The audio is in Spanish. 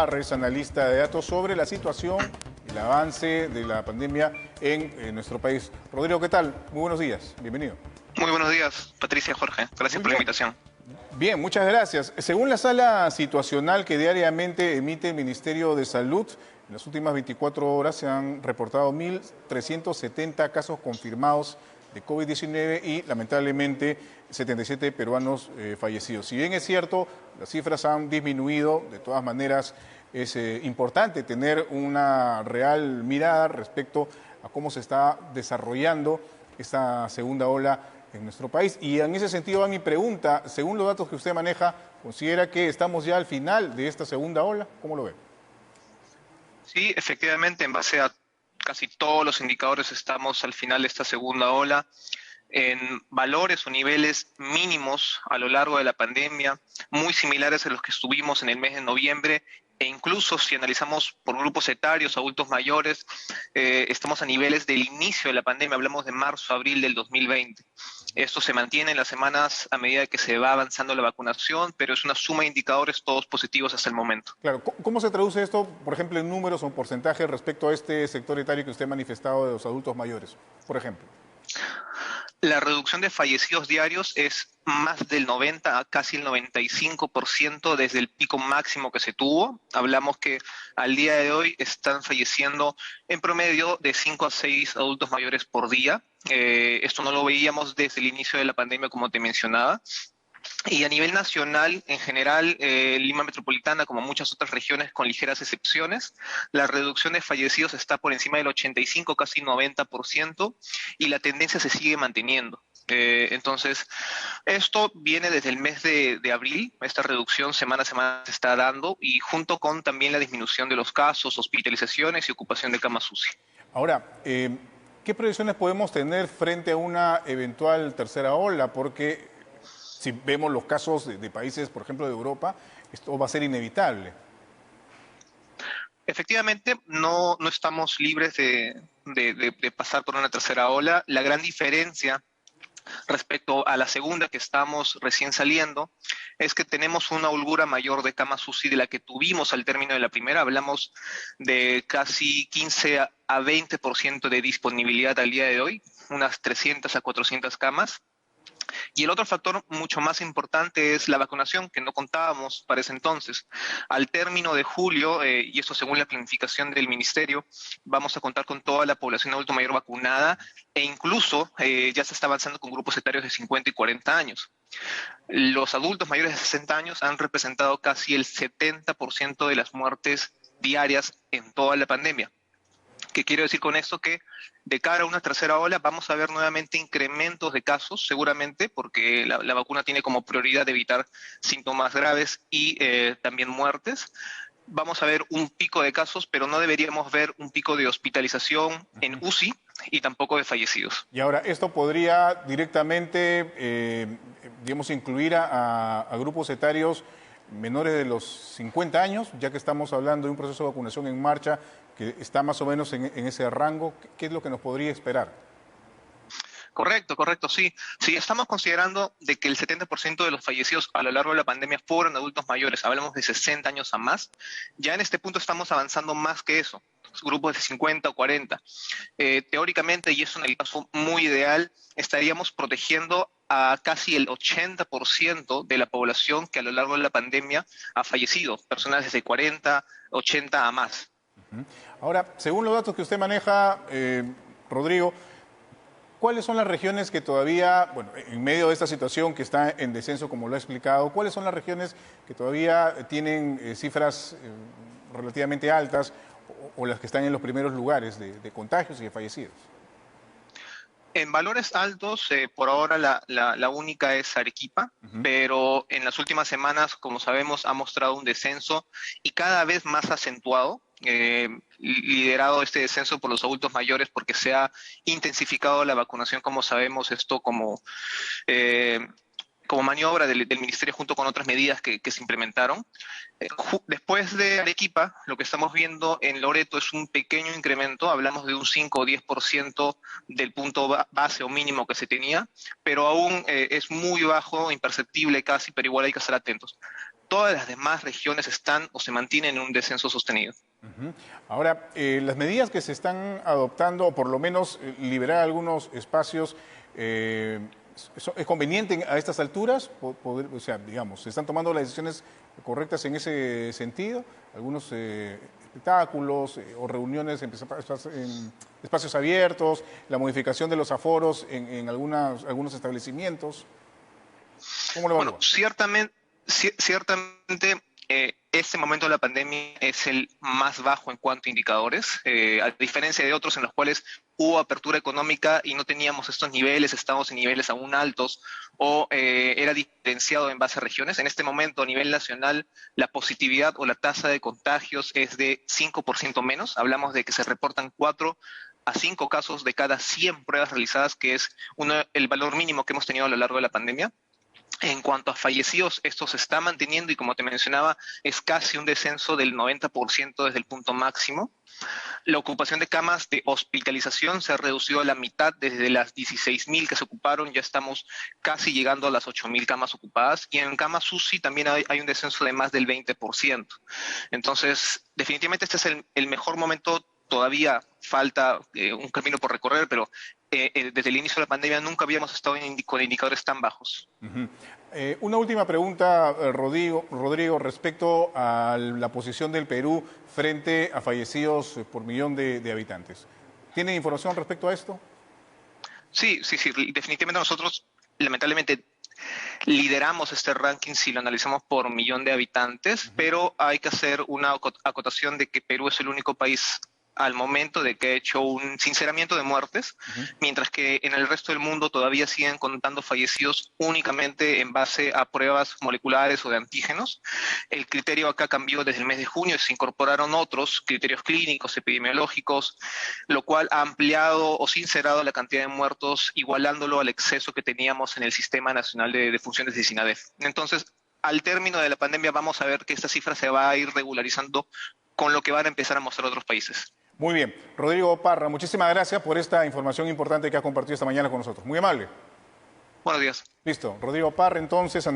Es analista de datos sobre la situación, el avance de la pandemia en nuestro país. Rodrigo, ¿qué tal? Muy buenos días, bienvenido. Muy buenos días, Patricia, Jorge. Gracias Muy por la bien. invitación. Bien, muchas gracias. Según la sala situacional que diariamente emite el Ministerio de Salud, en las últimas 24 horas se han reportado 1.370 casos confirmados de COVID-19 y lamentablemente 77 peruanos fallecidos. Si bien es cierto, las cifras han disminuido, de todas maneras es importante tener una real mirada respecto a cómo se está desarrollando esta segunda ola en nuestro país. Y en ese sentido va mi pregunta, según los datos que usted maneja, ¿considera que estamos ya al final de esta segunda ola? ¿Cómo lo ve? Sí, efectivamente, en base a casi todos los indicadores estamos al final de esta segunda ola en valores o niveles mínimos a lo largo de la pandemia, muy similares a los que estuvimos en el mes de noviembre, e incluso si analizamos por grupos etarios, adultos mayores, estamos a niveles del inicio de la pandemia, hablamos de marzo, abril del 2020. Esto se mantiene en las semanas a medida que se va avanzando la vacunación, pero es una suma de indicadores todos positivos hasta el momento. Claro, ¿cómo se traduce esto, por ejemplo, en números o porcentajes respecto a este sector etario que usted ha manifestado de los adultos mayores, por ejemplo? La reducción de fallecidos diarios es más del 90 a casi el 95% desde el pico máximo que se tuvo. Hablamos que al día de hoy están falleciendo en promedio de 5 a 6 adultos mayores por día. Esto no lo veíamos desde el inicio de la pandemia, como te mencionaba. Y a nivel nacional, en general, Lima Metropolitana, como muchas otras regiones con ligeras excepciones, la reducción de fallecidos está por encima del 85, casi 90%, y la tendencia se sigue manteniendo. Entonces, esto viene desde el mes de abril, esta reducción semana a semana se está dando, y junto con también la disminución de los casos, hospitalizaciones y ocupación de camas UCI. Ahora, ¿qué proyecciones podemos tener frente a una eventual tercera ola? Porque si vemos los casos de países, por ejemplo, de Europa, esto va a ser inevitable. Efectivamente, no estamos libres de pasar por una tercera ola. La gran diferencia respecto a la segunda que estamos recién saliendo, es que tenemos una holgura mayor de camas UCI de la que tuvimos al término de la primera. Hablamos de casi 15 a 20% de disponibilidad al día de hoy, unas 300 a 400 camas. Y el otro factor mucho más importante es la vacunación, que no contábamos para ese entonces. Al término de julio, y eso según la planificación del ministerio, vamos a contar con toda la población adulto mayor vacunada e incluso ya se está avanzando con grupos etarios de 50 y 40 años. Los adultos mayores de 60 años han representado casi el 70% de las muertes diarias en toda la pandemia. ¿Qué quiero decir con esto? Que de cara a una tercera ola vamos a ver nuevamente incrementos de casos, seguramente, porque la vacuna tiene como prioridad evitar síntomas graves y también muertes. Vamos a ver un pico de casos, pero no deberíamos ver un pico de hospitalización en UCI y tampoco de fallecidos. Y ahora, esto podría directamente, digamos, incluir a grupos etarios menores de los 50 años, ya que estamos hablando de un proceso de vacunación en marcha que está más o menos en ese rango. ¿Qué es lo que nos podría esperar? Correcto, correcto, sí. Sí, estamos considerando de que el 70% de los fallecidos a lo largo de la pandemia fueron adultos mayores, hablamos de 60 años a más. Ya en este punto estamos avanzando más que eso, grupos de 50 o 40. Teóricamente, y eso en el caso muy ideal, estaríamos protegiendo a casi el 80% de la población que a lo largo de la pandemia ha fallecido, personas desde 40, 80 a más. Ahora, según los datos que usted maneja, Rodrigo, ¿cuáles son las regiones que todavía, bueno, en medio de esta situación que está en descenso, como lo ha explicado, cuáles son las regiones que todavía tienen cifras relativamente altas o las que están en los primeros lugares de contagios y de fallecidos? En valores altos, por ahora la única es Arequipa, Ujú. pero en las últimas semanas, como sabemos, ha mostrado un descenso y cada vez más acentuado, liderado este descenso por los adultos mayores porque se ha intensificado la vacunación, como sabemos, esto eh, como maniobra del Ministerio junto con otras medidas que se implementaron. Después de Arequipa, lo que estamos viendo en Loreto es un pequeño incremento, hablamos de un 5 o 10% del punto base o mínimo que se tenía, pero aún es muy bajo, imperceptible casi, pero igual hay que estar atentos. todas las demás regiones están o se mantienen en un descenso sostenido. Ahora, las medidas que se están adoptando, o por lo menos liberar algunos espacios, ¿es conveniente a estas alturas? O sea, digamos, ¿se están tomando las decisiones correctas en ese sentido? Algunos espectáculos o reuniones en espacios abiertos, la modificación de los aforos en algunos establecimientos. ¿Cómo lo evalúa? Bueno, ciertamente este momento de la pandemia es el más bajo en cuanto a indicadores, a diferencia de otros en los cuales hubo apertura económica y no teníamos estos niveles, estábamos en niveles aún altos o era diferenciado en base a regiones. En este momento a nivel nacional la positividad o la tasa de contagios es de 5% menos. Hablamos de que se reportan 4 a 5 casos de cada 100 pruebas realizadas, que es el valor mínimo que hemos tenido a lo largo de la pandemia. En cuanto a fallecidos, esto se está manteniendo y como te mencionaba, es casi un descenso del 90% desde el punto máximo. La ocupación de camas de hospitalización se ha reducido a la mitad, desde las 16.000 que se ocuparon, ya estamos casi llegando a las 8.000 camas ocupadas, y en camas UCI también hay un descenso de más del 20%. Entonces, definitivamente este es el mejor momento. Todavía falta un camino por recorrer, pero desde el inicio de la pandemia nunca habíamos estado con indicadores tan bajos. Una última pregunta, Rodrigo, respecto a la posición del Perú frente a fallecidos por millón de habitantes. ¿Tiene información respecto a esto? Sí, definitivamente nosotros lamentablemente lideramos este ranking si lo analizamos por millón de habitantes, pero hay que hacer una acotación de que Perú es el único país al momento de que ha hecho un sinceramiento de muertes, mientras que en el resto del mundo todavía siguen contando fallecidos únicamente en base a pruebas moleculares o de antígenos. El criterio acá cambió desde el mes de junio, se incorporaron otros criterios clínicos, epidemiológicos, lo cual ha ampliado o sincerado la cantidad de muertos, igualándolo al exceso que teníamos en el Sistema Nacional de Funciones de SINADEF. Entonces, al término de la pandemia vamos a ver que esta cifra se va a ir regularizando con lo que van a empezar a mostrar otros países. Muy bien. Rodrigo Parra, muchísimas gracias por esta información importante que has compartido esta mañana con nosotros. Muy amable. Buenos días. Listo. Rodrigo Parra, entonces.